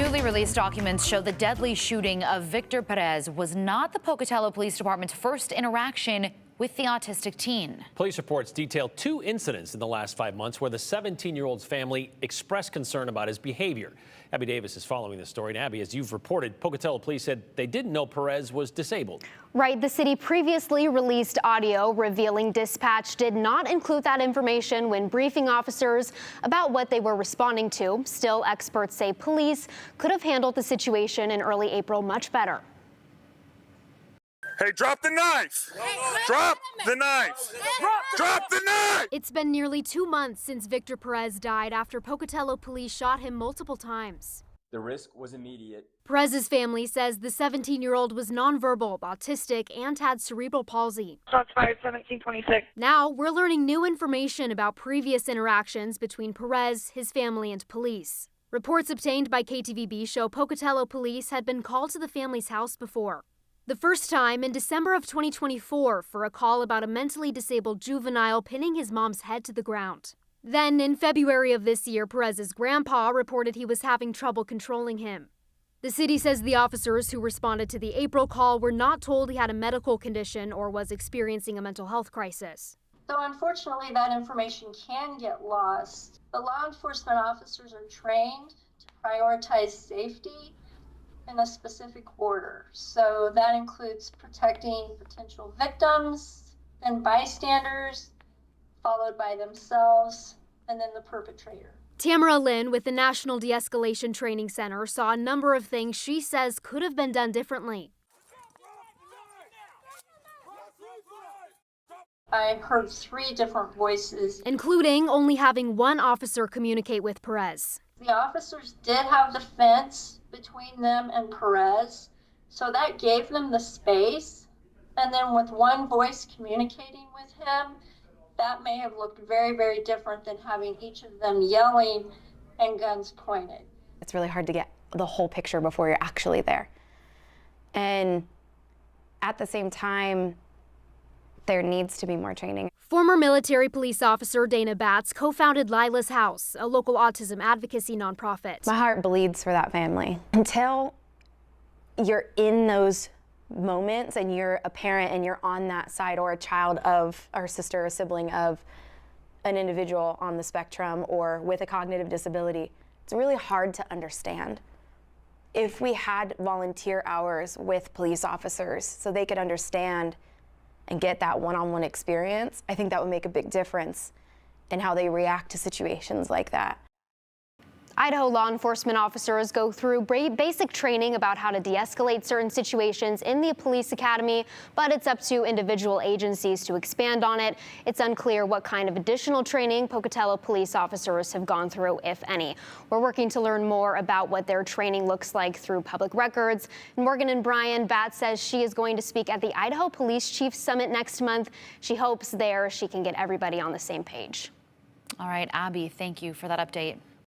Newly released documents show the deadly shooting of Victor Perez was not the Pocatello Police Department's first interaction with the autistic teen. Police reports detail 2 incidents in the last 5 months where the 17-year-old's family expressed concern about his behavior. Abby Davis is following this story. And Abby, as you've reported, Pocatello police said they didn't know Perez was disabled. Right. The city previously released audio revealing dispatch did not include that information when briefing officers about what they were responding to. Still, experts say police could have handled the situation in early April much better. Hey, drop the knife! Drop the knife! Drop the knife! It's been nearly 2 months since Victor Perez died after Pocatello police shot him multiple times. The risk was immediate. Perez's family says the 17-year-old was nonverbal, autistic, and had cerebral palsy. Shots fired 1726. Now we're learning new information about previous interactions between Perez, his family, and police. Reports obtained by KTVB show Pocatello police had been called to the family's house before. The first time in December of 2024 for a call about a mentally disabled juvenile pinning his mom's head to the ground. Then in February of this year, Perez's grandpa reported he was having trouble controlling him. The city says the officers who responded to the April call were not told he had a medical condition or was experiencing a mental health crisis. So unfortunately, that information can get lost. The law enforcement officers are trained to prioritize safety in a specific order. So that includes protecting potential victims and bystanders, followed by themselves, and then the perpetrator. Tamara Lynn with the National De-Escalation Training Center saw a number of things she says could have been done differently. I heard 3 different voices, including only having one officer communicate with Perez. The officers did have the fence between them and Perez, so that gave them the space. And then with one voice communicating with him, that may have looked very, very different than having each of them yelling and guns pointed. It's really hard to get the whole picture before you're actually there. And at the same time, there needs to be more training. Former military police officer Dana Batts co-founded Lila's House, a local autism advocacy nonprofit. My heart bleeds for that family. Until you're in those moments and you're a parent and you're on that side, or a child of, or sister or sibling of an individual on the spectrum or with a cognitive disability, it's really hard to understand. If we had volunteer hours with police officers so they could understand and get that one-on-one experience, I think that would make a big difference in how they react to situations like that. Idaho law enforcement officers go through basic training about how to de-escalate certain situations in the police academy, but it's up to individual agencies to expand on it. It's unclear what kind of additional training Pocatello police officers have gone through, if any. We're working to learn more about what their training looks like through public records. Morgan and Brian, Bat says she is going to speak at the Idaho Police Chiefs Summit next month. She hopes there she can get everybody on the same page. All right, Abby, thank you for that update.